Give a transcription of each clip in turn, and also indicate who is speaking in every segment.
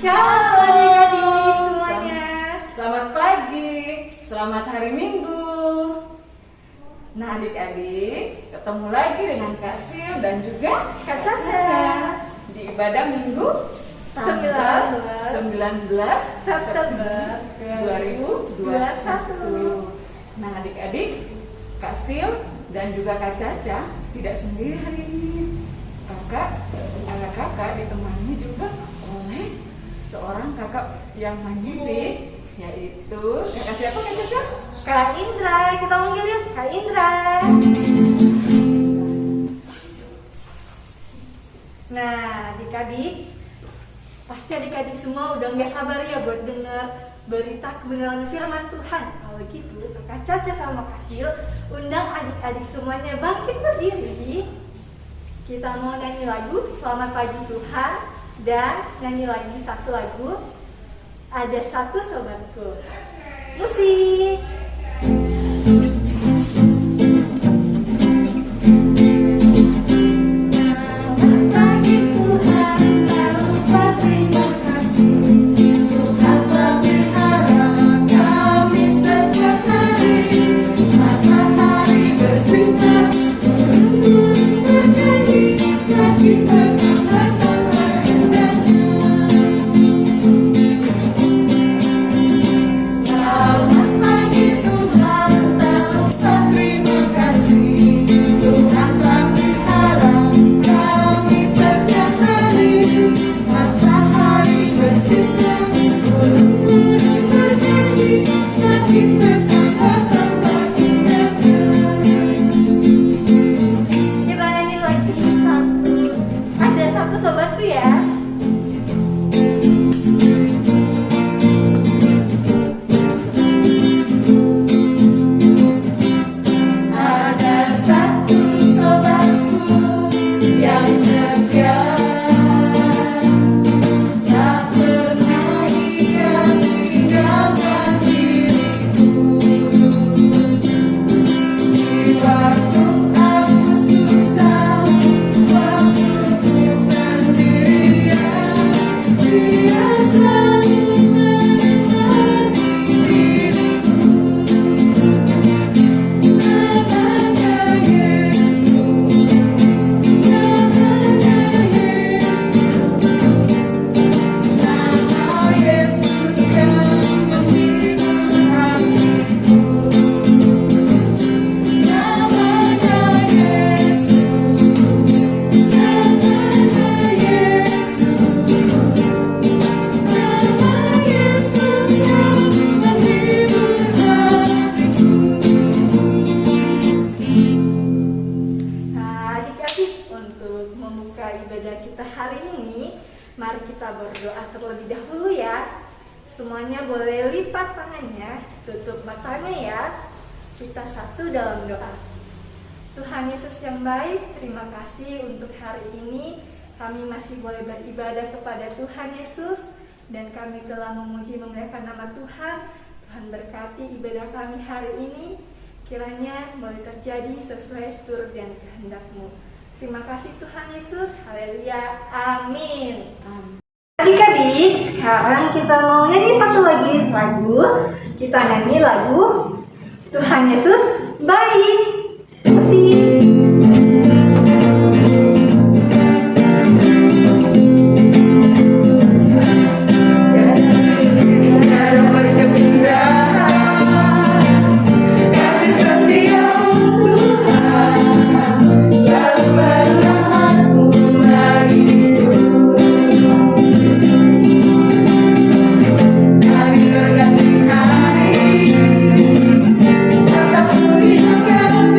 Speaker 1: Shalom adik-adik semuanya.
Speaker 2: Selamat pagi, selamat hari Minggu. Nah adik-adik, ketemu lagi dengan Kak Sil dan juga
Speaker 1: Kak Caca
Speaker 2: di ibadah Minggu tanggal 19 September 2021. Nah adik-adik, Kak Sil dan juga Kak Caca tidak sendiri hari ini. Kakak ditemani juga oleh seorang kakak yang main musik, yaitu kakak siapa Kak Caca?
Speaker 1: Kak Indra, kita panggil yuk Kak Indra. Nah adik-adik, pasti adik-adik semua udah gak sabar ya buat dengar berita kebenaran firman Tuhan. Kalau gitu Kak Caca sama Kak Sil undang adik-adik semuanya bangkit berdiri. Kita mau nyanyi lagu Selamat Pagi Tuhan dan nyanyi lagi satu lagu Ada Satu Sobatku. Musik. Mari kita berdoa terlebih dahulu ya. Semuanya boleh lipat tangannya, tutup matanya ya. Kita satu dalam doa. Tuhan Yesus yang baik, terima kasih untuk hari ini kami masih boleh beribadah kepada Tuhan Yesus. Dan kami telah memuji memuliakan nama Tuhan. Tuhan berkati ibadah kami hari ini. Kiranya boleh terjadi sesuai seturut dan kehendak-Mu. Terima kasih Tuhan Yesus. Haleluya. Amin. Adik-adik, sekarang kita mau nyanyi satu lagi lagu. Kita nyanyi lagu Tuhan Yesus Baik. Musik.
Speaker 3: Terganti hari, tetap beri kasih.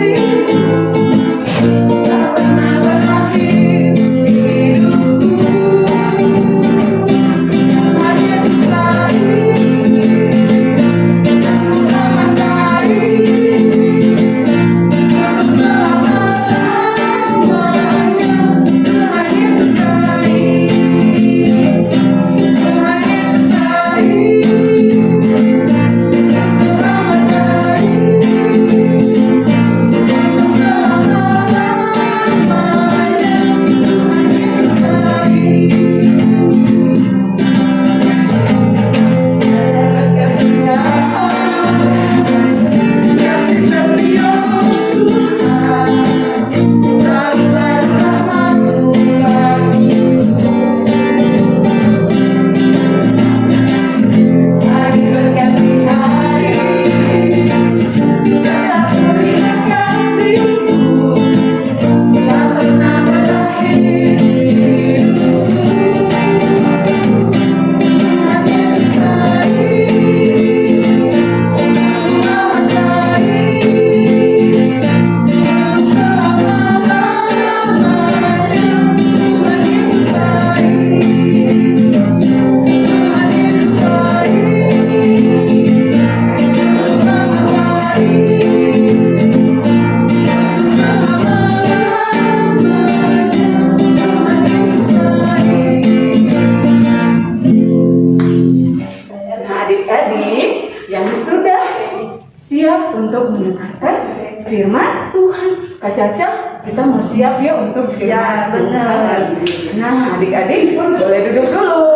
Speaker 2: cocok, kita mau siap ya untuk
Speaker 1: Ya,
Speaker 2: firman
Speaker 1: benar.
Speaker 2: Tuhan. Nah, adik-adik pun boleh duduk dulu.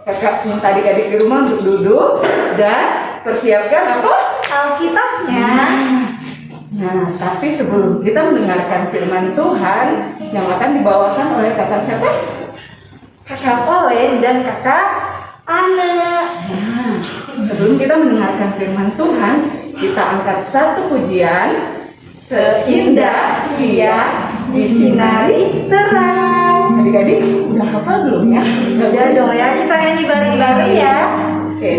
Speaker 2: Kakak minta adik-adik di rumah untuk duduk dan persiapkan apa?
Speaker 1: Alkitabnya.
Speaker 2: Nah, tapi sebelum kita mendengarkan firman Tuhan yang akan dibawakan oleh kakak siapa?
Speaker 1: Kakak Olen dan kakak Anne.
Speaker 2: Nah, sebelum kita mendengarkan firman Tuhan, kita angkat satu pujian. Seindah siang disinari
Speaker 1: terang.
Speaker 2: Adik-adik udah hafal belum ya?
Speaker 1: Udah dong ya, kita nyanyi bareng-bareng ya.
Speaker 2: Oke.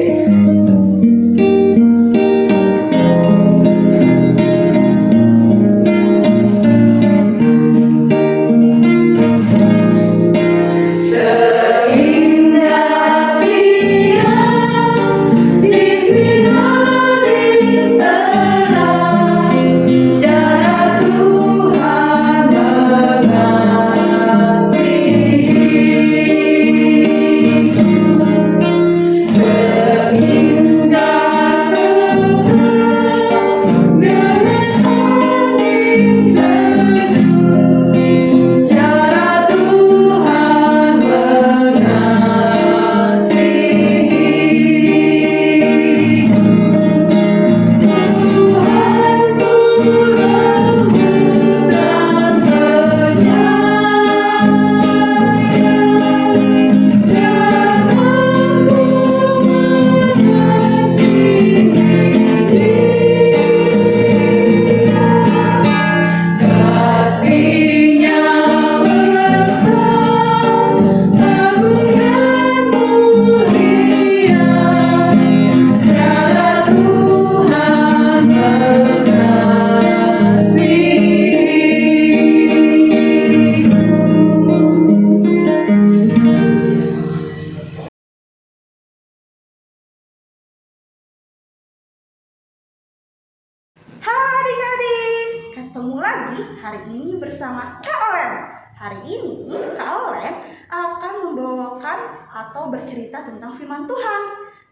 Speaker 1: Halo adik-adik, ketemu lagi hari ini bersama Kak Olen. Hari ini Kak Olen akan membawakan atau bercerita tentang firman Tuhan.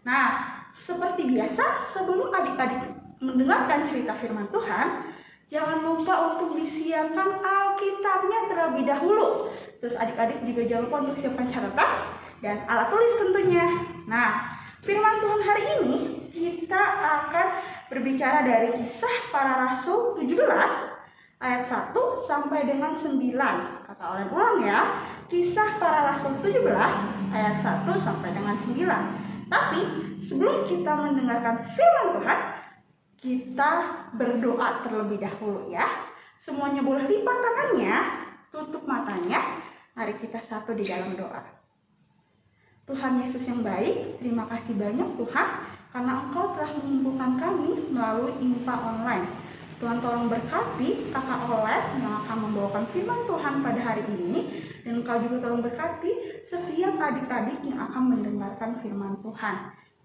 Speaker 1: Nah, seperti biasa sebelum adik-adik mendengarkan cerita firman Tuhan, jangan lupa untuk disiapkan Alkitabnya terlebih dahulu. Terus adik-adik juga jangan lupa untuk siapkan catatan dan alat tulis tentunya. Nah, firman Tuhan hari ini kita akan berbicara dari Kisah Para Rasul 17 ayat 1 sampai dengan 9. Kata Olen ulang ya. Kisah Para Rasul 17 ayat 1 sampai dengan 9. Tapi sebelum kita mendengarkan firman Tuhan, kita berdoa terlebih dahulu ya. Semuanya boleh lipat tangannya, tutup matanya. Mari kita satu di dalam doa. Tuhan Yesus yang baik, terima kasih banyak Tuhan karena Engkau telah mengumpulkan kami melalui IMPA online. Tuhan tolong berkati kakak Olen yang akan membawakan firman Tuhan pada hari ini, dan Engkau juga tolong berkati setiap adik-adik yang akan mendengarkan firman Tuhan.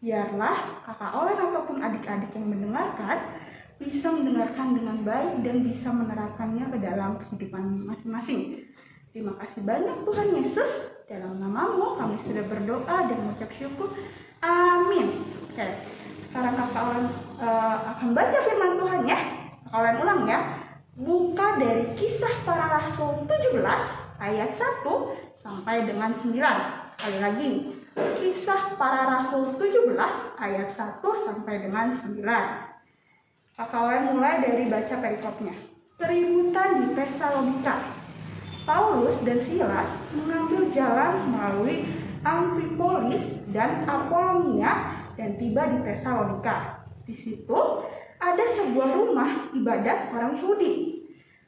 Speaker 1: Biarlah kakak Olen ataupun adik-adik yang mendengarkan bisa mendengarkan dengan baik dan bisa menerapkannya ke dalam kehidupan masing-masing. Terima kasih banyak Tuhan Yesus. Dalam nama-Mu kami sudah berdoa dan mengucap syukur. Amin. Oke, sekarang kakak Olen akan baca firman Tuhan ya. Kakak Olen ulang ya. Buka dari Kisah Para Rasul 17 ayat 1 sampai dengan 9. Sekali lagi. Kisah Para Rasul 17 ayat 1 sampai dengan 9. Kakak Olen mulai dari baca perikopnya. Keributan di Tesalonika. Paulus dan Silas mengambil jalan melalui Amfipolis dan Apolonia dan tiba di Tesalonika. Di situ ada sebuah rumah ibadat orang Yahudi.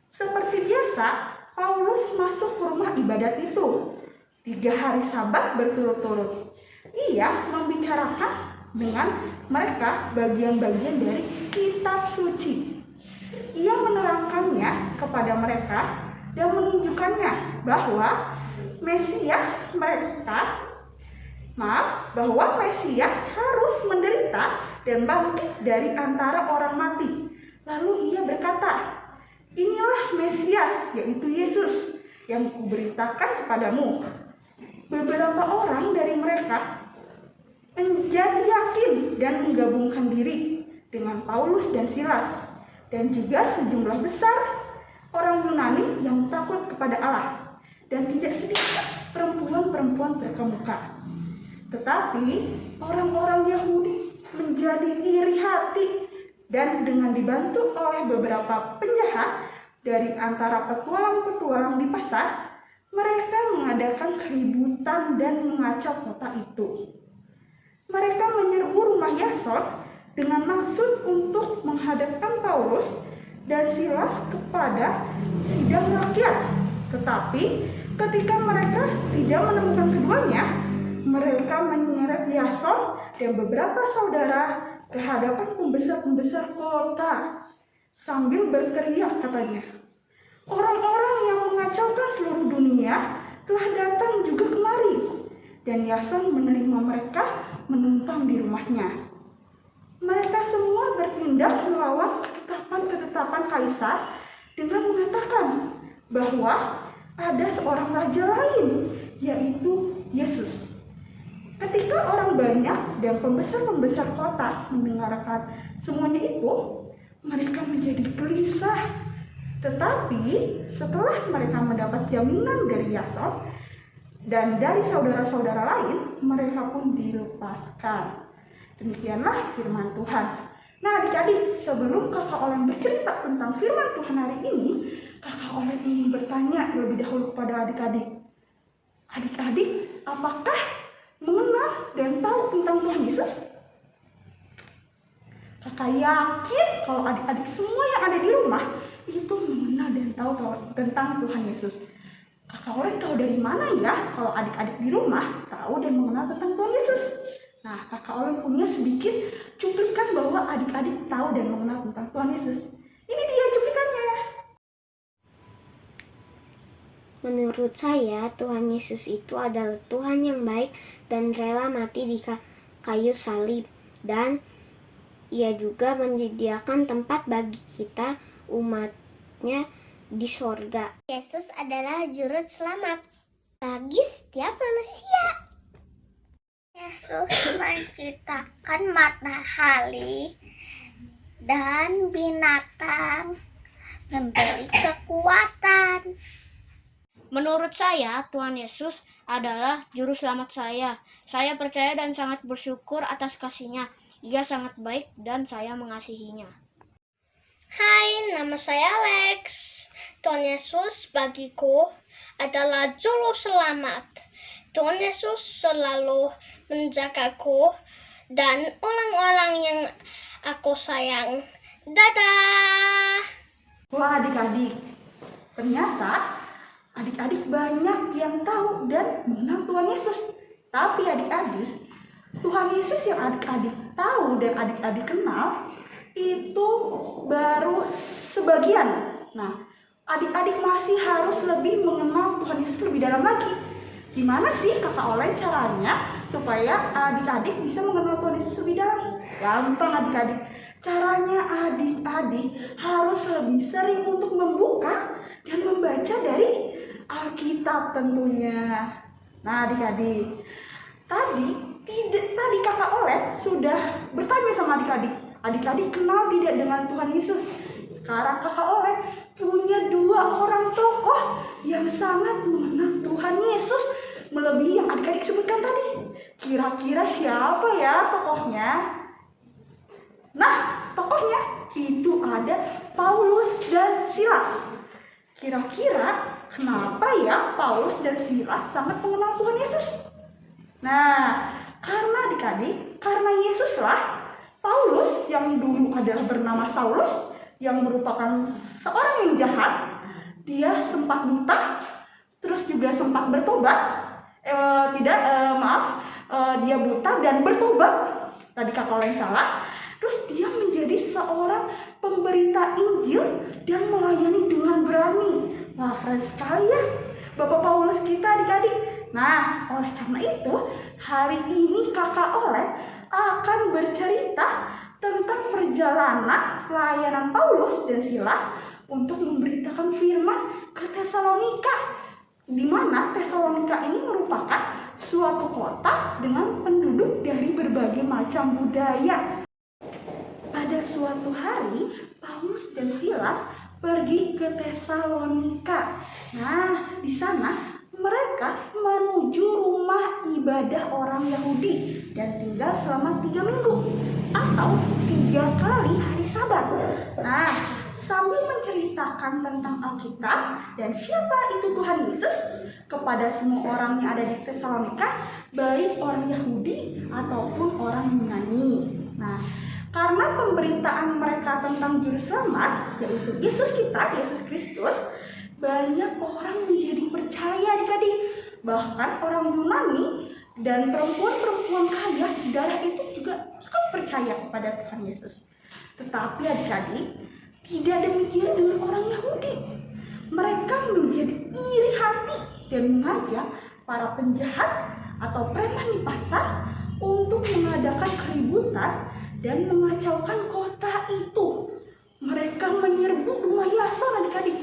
Speaker 1: Seperti biasa, Paulus masuk ke rumah ibadat itu 3 hari Sabat berturut-turut. Ia membicarakan dengan mereka bagian-bagian dari kitab suci. Ia menerangkannya kepada mereka dan menunjukkannya bahwa Mesias harus menderita dan bangkit dari antara orang mati. Lalu ia berkata, inilah Mesias, yaitu Yesus, yang kuberitakan kepadamu. Beberapa orang dari mereka menjadi yakin dan menggabungkan diri dengan Paulus dan Silas, dan juga sejumlah besar
Speaker 3: orang Yunani yang takut kepada Allah, dan tidak sedikit perempuan-perempuan terkemuka. Tetapi orang-orang Yahudi menjadi iri hati, dan dengan dibantu oleh beberapa penjahat dari antara petualang-petualang di pasar, mereka mengadakan keributan dan mengacau kota itu. Mereka menyerbu rumah Yason dengan maksud untuk menghadapkan Paulus dan Silas kepada sidang rakyat. Tetapi ketika mereka tidak menemukan keduanya, mereka menyeret Yason dan beberapa saudara ke hadapan pembesar-pembesar kota sambil berteriak, katanya, "Orang-orang yang mengacaukan seluruh dunia telah datang juga kemari." Dan Yason menerima mereka menumpang di rumahnya. Mereka semua bertindak melawan ketetapan-ketetapan kaisar dengan mengatakan bahwa ada seorang raja lain, yaitu Yesus. Ketika orang banyak dan pembesar-pembesar kota mendengarkan semuanya itu, mereka menjadi gelisah. Tetapi setelah mereka mendapat jaminan dari Yason dan dari saudara-saudara lain, mereka pun dilepaskan. Demikianlah firman Tuhan. Nah, adik-adik, sebelum Kakak Olen bercerita tentang firman Tuhan hari ini, Kakak Olen ingin bertanya terlebih dahulu kepada adik-adik. Adik-adik, apakah mengenal dan tahu tentang Tuhan Yesus? Kakak yakin kalau adik-adik semua yang ada di rumah itu mengenal dan tahu tentang Tuhan Yesus. Kakak Olen tahu dari mana ya kalau adik-adik di rumah tahu dan mengenal tentang Tuhan Yesus? Nah, Kakak Olen punya sedikit cuplikan bahwa adik-adik tahu dan mengenal tentang Tuhan Yesus. Ini dia cuplikannya.
Speaker 4: Menurut saya, Tuhan Yesus itu adalah Tuhan yang baik dan rela mati di kayu salib. Dan Ia juga menyediakan tempat bagi kita, umatnya, di sorga.
Speaker 5: Yesus adalah juru selamat bagi setiap manusia. Yesus menciptakan matahari dan binatang, memberi kekuatan.
Speaker 6: Menurut saya, Tuhan Yesus adalah juru selamat saya. Saya percaya dan sangat bersyukur atas kasih-Nya. Ia sangat baik dan saya mengasihinya.
Speaker 5: Hai, nama saya Alex. Tuhan Yesus bagiku adalah juru selamat. Tuhan Yesus selalu menjagaku dan orang-orang yang aku sayang. Dadah!
Speaker 3: Wah, adik-adik, ternyata adik-adik banyak yang tahu dan mengenal Tuhan Yesus. Tapi adik-adik, Tuhan Yesus yang adik-adik tahu dan adik-adik kenal itu baru sebagian. Nah, adik-adik masih harus lebih mengenal Tuhan Yesus lebih dalam lagi. Gimana sih Kakak Olen caranya supaya adik-adik bisa mengenal Tuhan Yesus lebih dalam? Gampang adik-adik. Caranya adik-adik harus lebih sering untuk membuka dan membaca dari Alkitab tentunya. Nah, adik-adik, tadi Kakak Olen sudah bertanya sama adik-adik. Adik-adik kenal tidak dengan Tuhan Yesus? Sekarang Kakak Olen punya 2 orang tokoh yang sangat mengenal Tuhan Yesus melebihi yang adik-adik sebutkan tadi. Kira-kira siapa ya tokohnya? Nah, tokohnya itu ada Paulus dan Silas. Kira-kira kenapa ya Paulus dan Silas sangat mengenal Tuhan Yesus? Nah, karena adik-adik, karena Yesuslah Paulus yang dulu adalah bernama Saulus, yang merupakan seorang yang jahat, dia sempat buta, terus juga sempat bertobat. Dia buta dan bertobat. Tadi Kakak Olen salah. Terus dia menjadi seorang pemberita Injil dan melayani dengan berani. Wah, keren sekali ya Bapak Paulus kita, adik-adik. Nah, oleh karena itu, hari ini Kakak Olen akan bercerita tentang perjalanan pelayanan Paulus dan Silas untuk memberitakan firman ke Tesalonika, di mana Tesalonika ini merupakan suatu kota dengan penduduk dari berbagai macam budaya. Pada suatu hari, Paulus dan Silas pergi ke Tesalonika. Nah, di sana mereka menuju rumah ibadah orang Yahudi dan tinggal selama 3 minggu atau 3 kali hari Sabat. Nah, sambil menceritakan tentang Alkitab dan siapa itu Tuhan Yesus kepada semua orang yang ada di Tesalonika, baik orang Yahudi ataupun orang Yunani. Nah, karena pemberitaan mereka tentang juru selamat, yaitu Yesus kita, Yesus Kristus, banyak orang menjadi percaya adik-adik. Bahkan orang Yunani dan perempuan-perempuan kaya di daerah itu juga ikut percaya kepada Tuhan Yesus. Tetapi adik-adik, tidak demikian dengan orang Yahudi. Mereka menjadi iri hati dan mengajak para penjahat atau preman di pasar untuk mengadakan keributan dan mengacaukan kota itu. Mereka menyerbu rumah Yason adik-adik.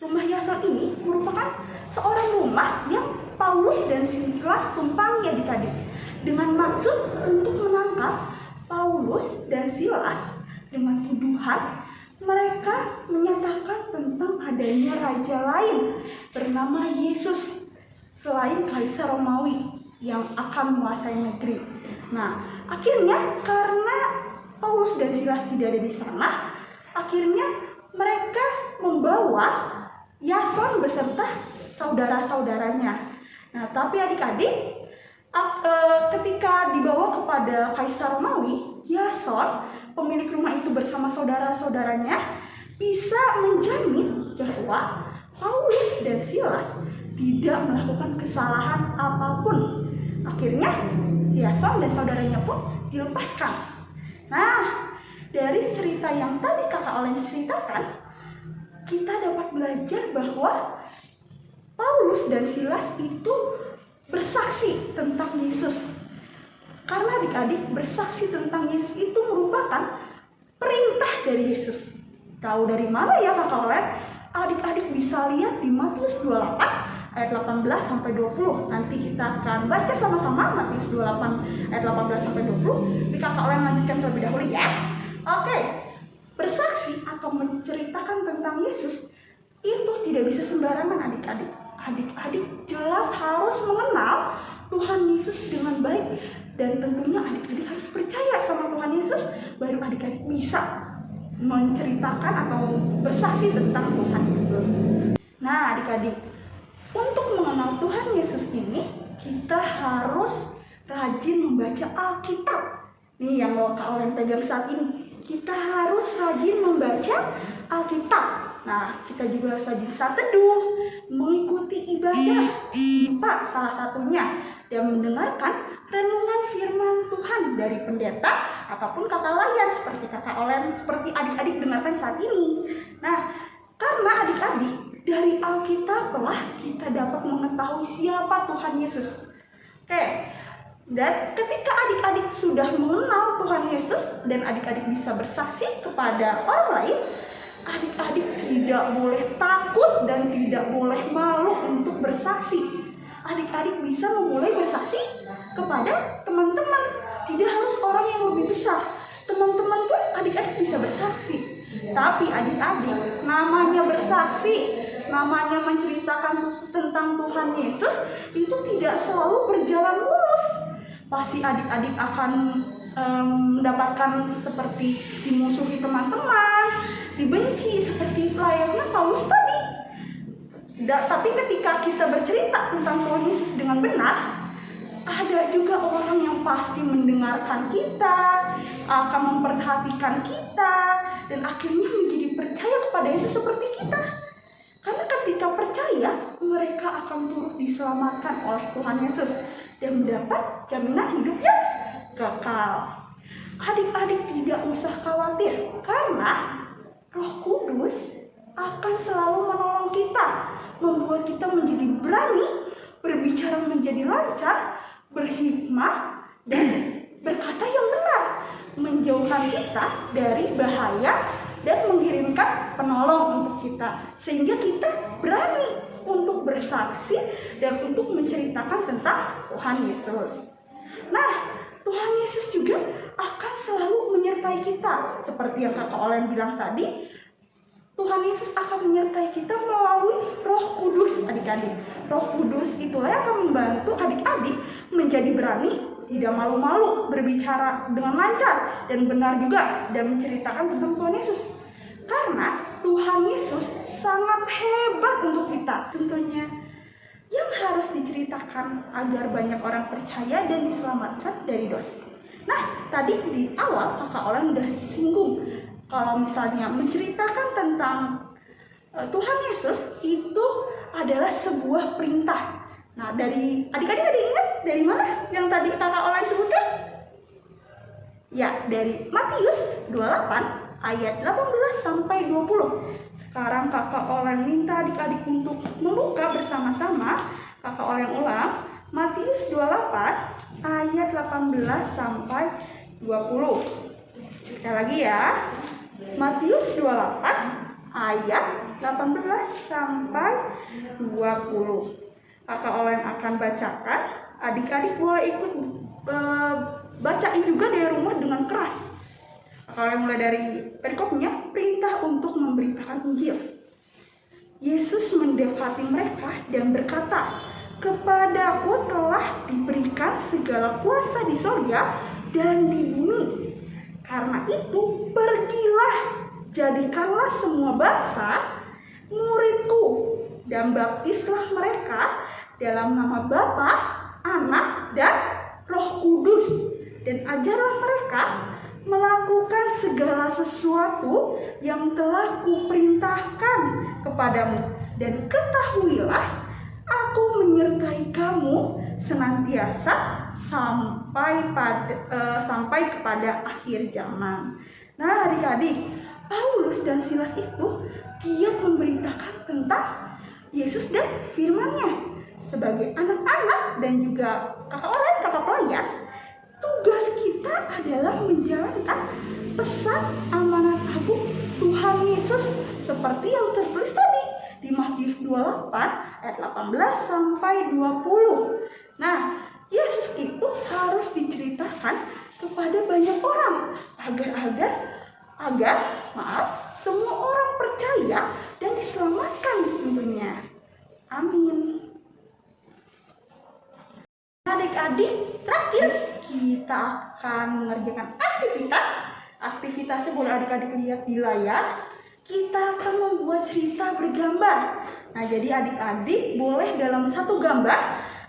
Speaker 3: Rumah Yason ini merupakan seorang rumah yang Paulus dan Silas tumpangi adik-adik, dengan maksud untuk menangkap Paulus dan Silas. Dengan tuduhan mereka menyatakan tentang adanya raja lain bernama Yesus selain Kaisar Romawi yang akan menguasai negeri. Nah, akhirnya karena Paulus dan Silas tidak ada di sana, akhirnya mereka membawa Yason beserta saudara-saudaranya. Nah, tapi adik-adik, ketika dibawa kepada Kaisar Romawi, Yason, pemilik rumah itu bersama saudara-saudaranya, bisa menjamin bahwa Paulus dan Silas tidak melakukan kesalahan apapun. Akhirnya, Yason dan saudaranya pun dilepaskan. Nah, dari cerita yang tadi kakak Olen ceritakan, kita dapat belajar bahwa Paulus dan Silas itu bersaksi tentang Yesus. Karena adik-adik, bersaksi tentang Yesus itu merupakan perintah dari Yesus. Tahu dari mana ya kakak Olen? Adik-adik bisa lihat di Matius 28 ayat 18 sampai 20. Nanti kita akan baca sama-sama Matius 28 ayat 18 sampai 20. Tapi kakak Olen lanjutkan terlebih dahulu ya. Oke. Bersaksi atau menceritakan tentang Yesus itu tidak bisa sembarangan adik-adik. Adik-adik jelas harus mengenal Tuhan Yesus dengan baik. Dan tentunya adik-adik harus percaya sama Tuhan Yesus, baru adik-adik bisa menceritakan atau bersaksi tentang Tuhan Yesus. Nah adik-adik, untuk mengenal Tuhan Yesus ini, kita harus rajin membaca Alkitab. Nih yang mau Kak Olen pegang saat ini. Kita harus rajin membaca Alkitab. Nah, kita juga harus rajin saat teduh, mengikuti ibadah, salah satunya, dan mendengarkan renungan firman Tuhan dari pendeta ataupun kakak layan seperti kakak Olen, seperti adik-adik dengarkan saat ini. Nah, karena adik-adik, dari Alkitab lah kita dapat mengetahui siapa Tuhan Yesus. Oke. Dan ketika adik-adik sudah mengenal Tuhan Yesus dan adik-adik bisa bersaksi kepada orang lain, adik-adik tidak boleh takut dan tidak boleh malu untuk bersaksi. Adik-adik bisa memulai bersaksi kepada teman-teman. Tidak harus orang yang lebih besar. Teman-teman pun adik-adik bisa bersaksi. Tapi adik-adik, namanya bersaksi, namanya menceritakan tentang Tuhan Yesus, itu tidak selalu berjalan mulus. Pasti adik-adik akan mendapatkan seperti dimusuhi teman-teman, dibenci seperti layaknya Paulus tadi. Tapi ketika kita bercerita tentang Tuhan Yesus dengan benar, ada juga orang yang pasti mendengarkan kita, akan memperhatikan kita, dan akhirnya menjadi percaya kepada Yesus seperti kita. Karena ketika percaya, mereka akan turut diselamatkan oleh Tuhan Yesus dan mendapat jaminan hidup yang kekal. Adik-adik tidak usah khawatir, karena Roh Kudus akan selalu menolong kita, membuat kita menjadi berani, berbicara menjadi lancar, berhikmah, dan berkata yang benar, menjauhkan kita dari bahaya dan mengirimkan penolong untuk kita, sehingga kita berani untuk bersaksi dan untuk menceritakan tentang Tuhan Yesus. Nah, Tuhan Yesus juga akan selalu menyertai kita, seperti yang kakak Olen bilang tadi. Tuhan Yesus akan menyertai kita melalui Roh Kudus, adik-adik. Roh Kudus itulah yang akan membantu adik-adik menjadi berani, tidak malu-malu, berbicara dengan lancar dan benar juga, dan menceritakan tentang Tuhan Yesus. Karena Tuhan Yesus sangat hebat untuk kita. Tentunya yang harus diceritakan agar banyak orang percaya dan diselamatkan dari dosa. Nah, tadi di awal kakak Olan udah singgung kalau misalnya menceritakan tentang Tuhan Yesus itu adalah sebuah perintah. Nah, dari adik-adik ada ingat dari mana yang tadi kakak Olan sebutkan? Ya, dari Matius 28 ayat 18 sampai 20. Sekarang kakak Olan minta adik-adik untuk membuka bersama-sama. Kakak Olan ulang Matius 28 ayat 18 sampai 20. Sekali lagi ya. Matius 28 ayat 18 sampai 20. Kakak Olan akan bacakan. Adik-adik boleh ikut bacain juga dari rumah dengan keras. Kalau mulai dari perikopnya, perintah untuk memberitakan Injil. Yesus mendekati mereka dan berkata, "Kepadaku telah diberikan segala kuasa di sorga dan di bumi. Karena itu, pergilah, jadikanlah semua bangsa muridku, dan baptislah mereka dalam nama Bapa, Anak, dan Roh Kudus, dan ajarlah mereka melakukan segala sesuatu yang telah kuperintahkan kepadamu, dan ketahuilah aku menyertai kamu senantiasa sampai kepada akhir zaman." Nah, adik-adik, Paulus dan Silas itu giat memberitakan tentang Yesus dan firman-Nya. Sebagai anak-anak dan juga kakak Olan, kakak pelayan, tugas kita adalah menjalankan pesan amanat agung Tuhan Yesus seperti yang tertulis tadi di Matius 28 ayat 18 sampai 20. Nah, Yesus itu harus diceritakan kepada banyak orang agar semua orang percaya dan diselamatkan tentunya. Amin. Adik-adik, terakhir kita akan mengerjakan aktivitas. Aktivitasnya boleh adik-adik lihat di layar. Kita akan membuat cerita bergambar. Nah, jadi adik-adik boleh dalam satu gambar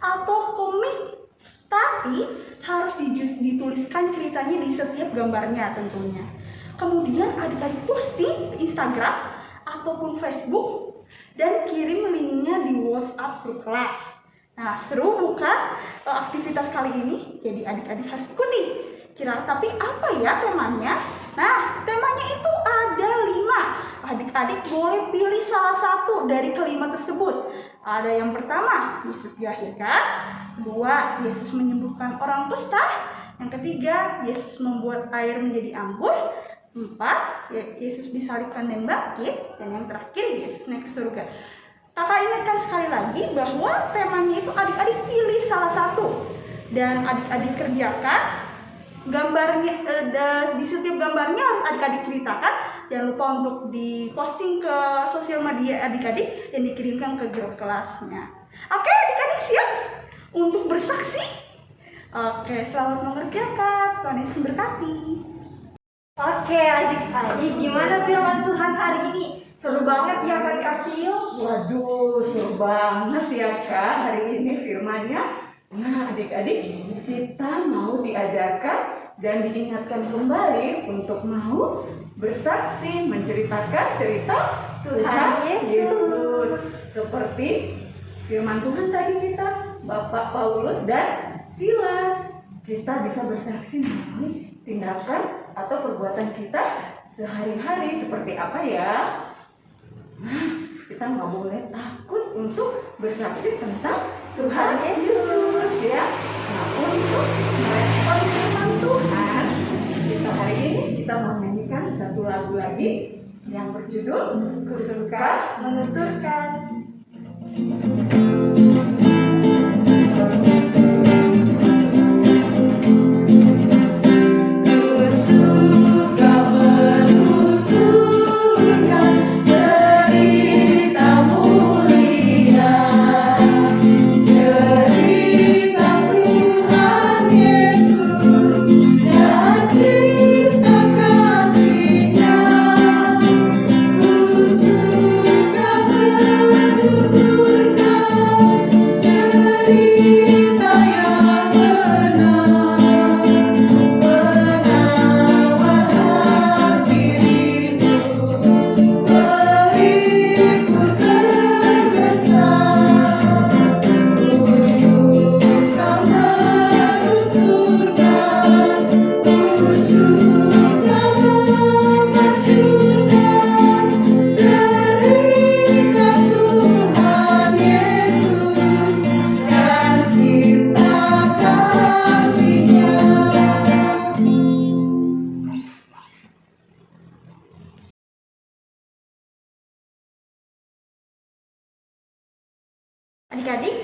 Speaker 3: atau komik, tapi harus dituliskan ceritanya di setiap gambarnya tentunya. Kemudian adik-adik posting di Instagram ataupun Facebook dan kirim linknya di WhatsApp grup kelas. Nah, seru bukan aktivitas kali ini? Jadi adik-adik harus ikuti. Tapi apa ya temanya? Nah, temanya itu ada 5. Adik-adik boleh pilih salah satu dari kelima tersebut. Ada yang pertama, Yesus dilahirkan. 2, Yesus menyembuhkan orang kusta. Yang ketiga, Yesus membuat air menjadi anggur. 4, Yesus disalibkan dan bangkit. Dan yang terakhir, Yesus naik ke surga. Kakak ingatkan sekali lagi bahwa temanya itu adik-adik pilih salah satu dan adik-adik kerjakan gambarnya. Di setiap gambarnya harus adik-adik ceritakan. Jangan lupa untuk diposting ke sosial media adik-adik dan dikirimkan ke grup kelasnya. Oke, adik-adik siap untuk bersaksi? Oke, selamat mengerjakan. Tuhan Yesus memberkati.
Speaker 1: Oke, adik-adik, gimana firman Tuhan hari ini? Seru banget ya kan Kak Sil?
Speaker 2: Waduh, seru banget ya Kak hari ini firmannya. Nah, adik-adik, kita mau diajarkan dan diingatkan kembali untuk mau bersaksi menceritakan cerita Tuhan Yesus. Seperti firman Tuhan tadi kita, Bapak Paulus dan Silas. Kita bisa bersaksi melalui tindakan atau perbuatan kita sehari-hari seperti apa ya? Nah, kita nggak boleh takut untuk bersaksi tentang Tuhan Yesus ya. Nah, untuk merespon firman Tuhan, kita hari ini kita mau nyanyikan satu lagu lagi yang berjudul Ku Suka Menuturkan. Ku suka menuturkan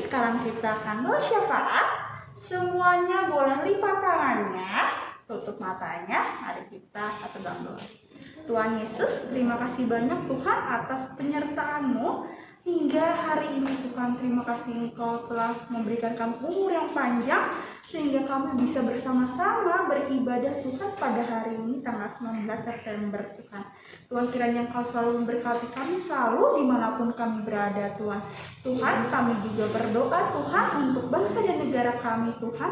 Speaker 3: sekarang kita akan bersyafaat. Semuanya boleh lipat tangannya, tutup matanya. Mari kita satu dalam doa. Tuhan Yesus, terima kasih banyak Tuhan atas penyertaan-Mu hingga hari ini Tuhan. Terima kasih Engkau telah memberikan kami umur yang panjang sehingga kami bisa bersama-sama beribadah Tuhan pada hari ini tanggal 19 September Tuhan. Tuhan, kiranya Engkau selalu memberkati kami selalu dimanapun kami berada Tuhan. Tuhan, kami juga berdoa Tuhan untuk bangsa dan negara kami Tuhan.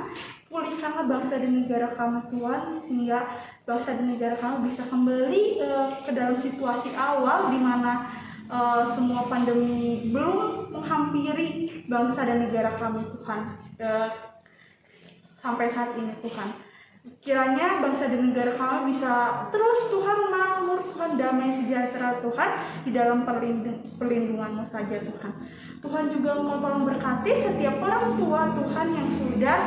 Speaker 3: Pulihkanlah bangsa dan negara kami Tuhan, sehingga bangsa dan negara kami bisa kembali ke dalam situasi awal di mana semua pandemi belum menghampiri bangsa dan negara kami Tuhan sampai saat ini Tuhan. Kiranya bangsa dan negara kami bisa terus Tuhan makmur Tuhan, damai sejahtera Tuhan di dalam perlindungan-Mu saja Tuhan. Tuhan juga Engkau tolong berkati setiap orang tua Tuhan yang sudah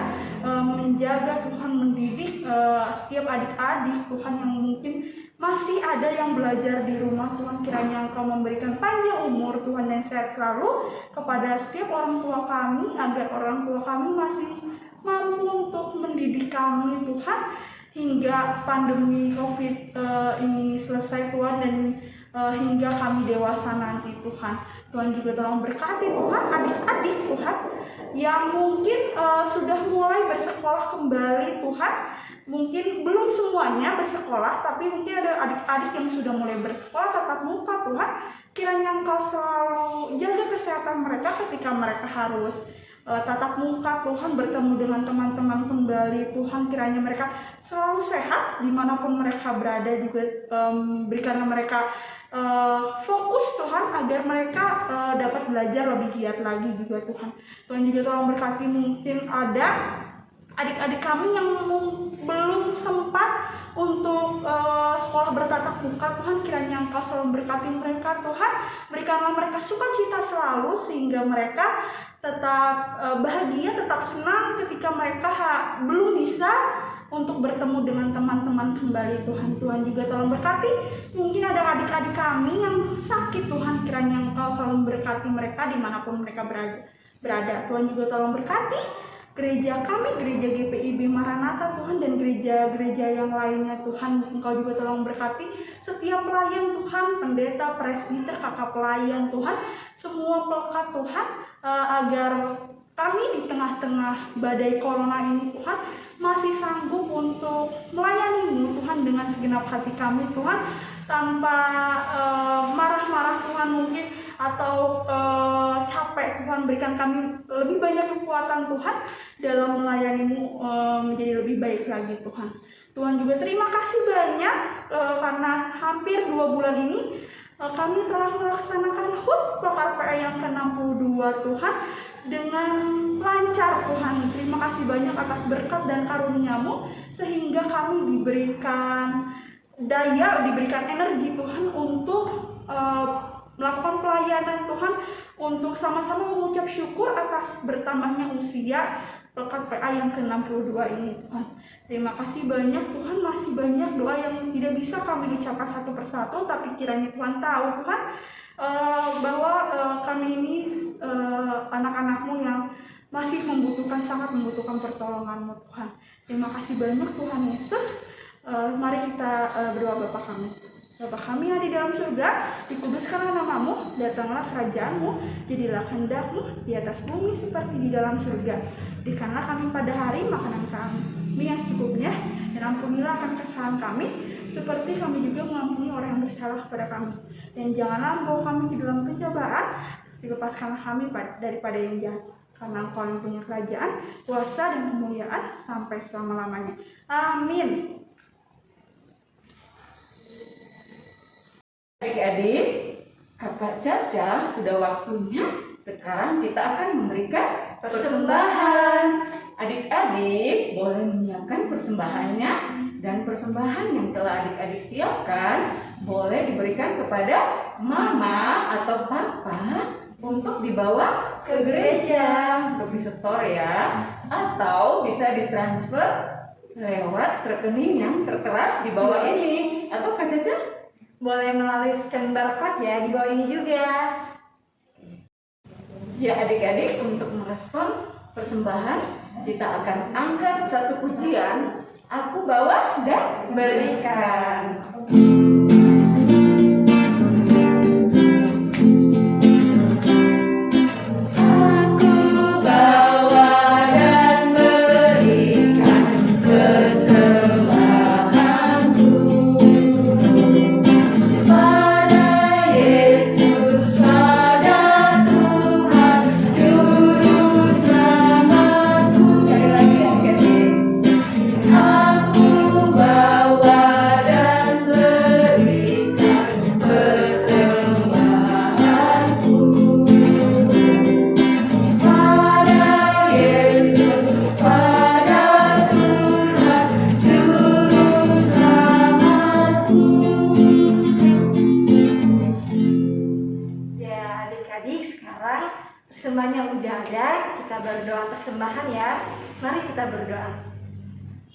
Speaker 3: menjaga Tuhan, mendidik setiap adik-adik Tuhan yang mungkin masih ada yang belajar di rumah Tuhan. Kiranya Engkau memberikan panjang umur Tuhan dan sehat selalu kepada setiap orang tua kami, agar orang tua kami masih mampu untuk mendidik kami Tuhan hingga pandemi COVID ini selesai Tuhan, dan hingga kami dewasa nanti Tuhan. Tuhan juga tolong berkati Tuhan adik-adik Tuhan yang mungkin sudah mulai bersekolah kembali Tuhan. Mungkin belum semuanya bersekolah, tapi mungkin ada adik-adik yang sudah mulai bersekolah tatap muka Tuhan. Kiranya Engkau selalu jaga kesehatan mereka ketika mereka harus tatap muka Tuhan, bertemu dengan teman-teman kembali Tuhan. Kiranya mereka selalu sehat dimanapun mereka berada, juga berikanlah mereka fokus Tuhan agar mereka dapat belajar lebih giat lagi juga Tuhan. Tuhan juga tolong berkati mungkin ada adik-adik kami yang belum sempat untuk sekolah bertatap muka Tuhan. Kiranya Engkau selalu berkati mereka Tuhan, berikanlah mereka sukacita selalu sehingga mereka tetap bahagia, tetap senang ketika mereka belum bisa untuk bertemu dengan teman-teman kembali Tuhan. Tuhan juga tolong berkati mungkin ada adik-adik kami yang sakit Tuhan. Kiranya Engkau selalu berkati mereka dimanapun mereka berada. Tuhan juga tolong berkati gereja kami, gereja GPIB Maranatha Tuhan, dan gereja-gereja yang lainnya Tuhan. Engkau juga tolong berkati setiap pelayan Tuhan, pendeta, presbiter, kakak pelayan Tuhan, semua pelekat Tuhan, agar kami di tengah-tengah badai corona ini Tuhan masih sanggup untuk melayani-Mu Tuhan dengan segenap hati kami Tuhan, tanpa marah-marah Tuhan mungkin, atau capek Tuhan. Berikan kami lebih banyak kekuatan Tuhan dalam melayani-Mu menjadi lebih baik lagi Tuhan. Tuhan juga terima kasih banyak karena hampir 2 bulan ini kami telah melaksanakan HUT Lokal PA yang ke-62 Tuhan dengan lancar Tuhan. Terima kasih banyak atas berkat dan karunia-Mu sehingga kami diberikan daya, diberikan energi Tuhan untuk melakukan pelayanan Tuhan, untuk sama-sama mengucap syukur atas bertambahnya usia Pekat PA yang ke-62 ini Tuhan. Terima kasih banyak Tuhan, masih banyak doa yang tidak bisa kami ucapkan satu persatu, tapi kiranya Tuhan tahu Tuhan bahwa kami ini anak-anak-Mu yang masih membutuhkan, sangat membutuhkan pertolongan-Mu Tuhan. Terima kasih banyak Tuhan Yesus. Mari kita berdoa. Bapa kami, Bapa kami yang di dalam surga, dikuduskanlah nama-Mu, datanglah kerajaan-Mu, jadilah kehendak-Mu di atas bumi seperti di dalam surga. Berikanlah kami pada hari makanan kami yang secukupnya, dan ampunilah akan kesalahan kami, seperti kami juga mengampuni orang yang bersalah kepada kami. Dan janganlah membawa kami ke dalam pencobaan, dilepaskanlah kami daripada yang jahat. Karena Engkau yang punya kerajaan, kuasa dan kemuliaan sampai selama-lamanya. Amin.
Speaker 2: Adik-adik, Kakak Caca sudah waktunya. Sekarang kita akan memberikan persembahan. Adik-adik boleh menyiapkan persembahannya, dan persembahan yang telah adik-adik siapkan boleh diberikan kepada mama atau papa untuk dibawa ke gereja untuk disetor ya, atau bisa ditransfer lewat rekening yang tertera di bawah ini. Atau Kak Caca
Speaker 1: Boleh melalui scan barcode ya di bawah ini juga.
Speaker 2: Ya adik-adik, untuk merespon persembahan kita akan angkat satu pujian, Aku Bawa dan Berikan.
Speaker 1: Semuanya udah ada, kita berdoa persembahan ya. Mari kita berdoa.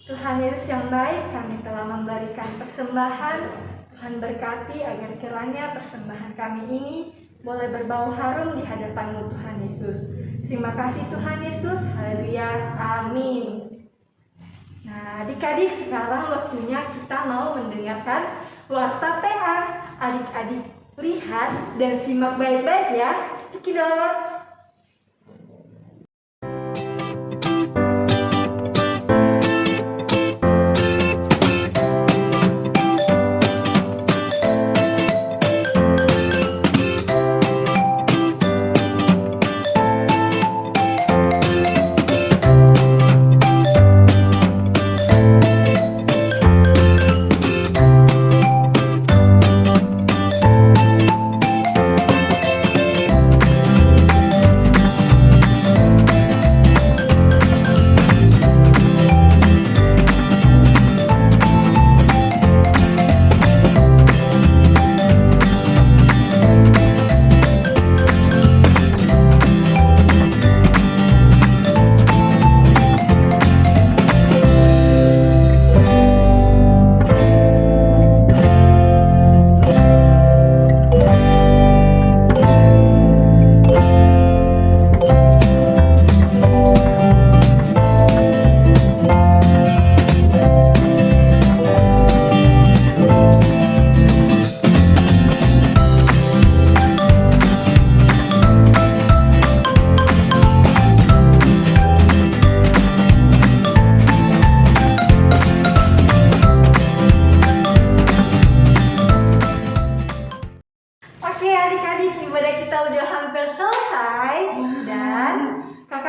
Speaker 1: Tuhan Yesus yang baik, kami telah memberikan persembahan. Tuhan berkati agar kiranya persembahan kami ini boleh berbau harum di hadapan-Mu Tuhan Yesus. Terima kasih Tuhan Yesus, haleluya, amin. Nah adik-adik, sekarang waktunya kita mau mendengarkan warta PA. Adik-adik lihat dan simak baik-baik ya. Cekidot.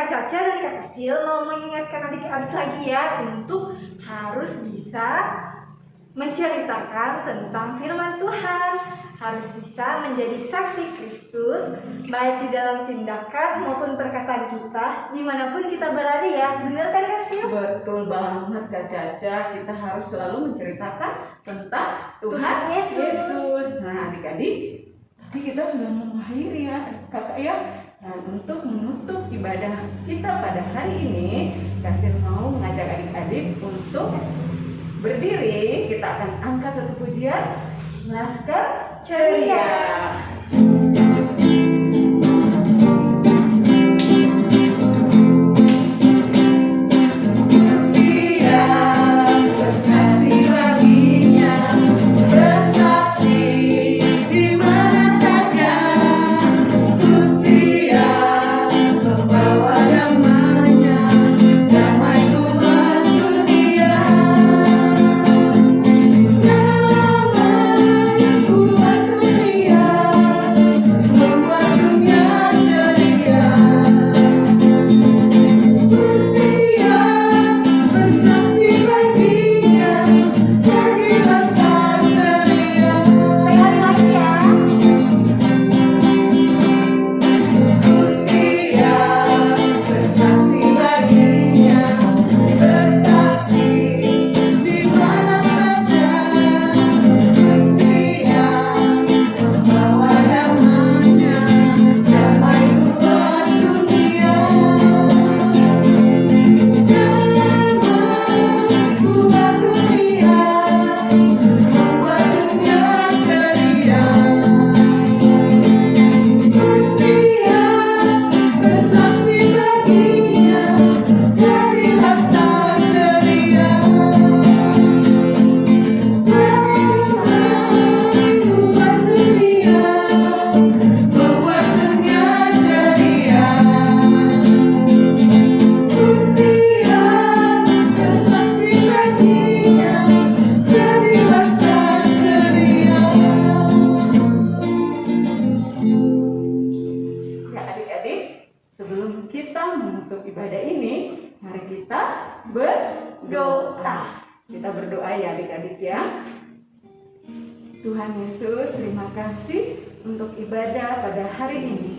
Speaker 1: Caca dan Kak Kecil mau mengingatkan adik-adik lagi ya untuk harus bisa menceritakan tentang firman Tuhan, harus bisa menjadi saksi Kristus baik di dalam tindakan maupun perkataan kita dimanapun kita berada ya. Benar kan Kak Kecil?
Speaker 2: Betul banget Kak Caca, kita harus selalu menceritakan tentang Tuhan Yesus. Nah adik-adik, tapi kita sudah mengakhiri ya kakak ya. Nah, untuk menutup ibadah kita pada hari ini, Kasih mau mengajak adik-adik untuk berdiri. Kita akan angkat satu pujian, Laskar Ceria.
Speaker 7: Bersaksi
Speaker 2: berdoa ya adik-adik ya. Tuhan Yesus, terima kasih untuk ibadah pada hari ini.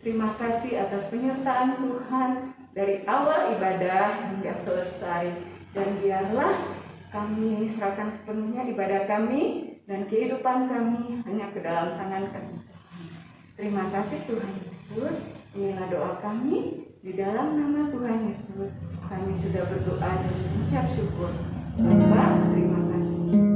Speaker 2: Terima kasih atas penyertaan Tuhan dari awal ibadah hingga selesai. Dan biarlah kami serahkan sepenuhnya ibadah kami dan kehidupan kami hanya ke dalam tangan kasih Tuhan. Terima kasih Tuhan Yesus. Inilah doa kami di dalam nama Tuhan Yesus. Kami sudah berdoa dan mengucap syukur. Bapa, terima kasih.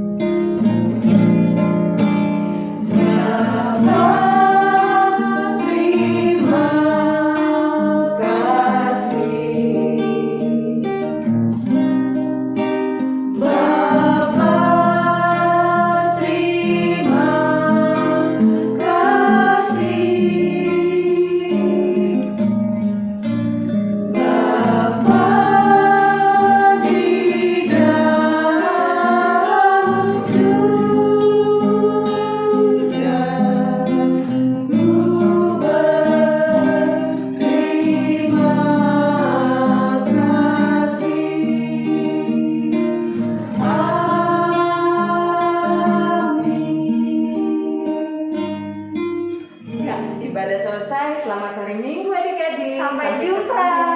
Speaker 2: Ibadah selesai. Selamat hari Minggu adik-adik.
Speaker 1: Sampai jumpa.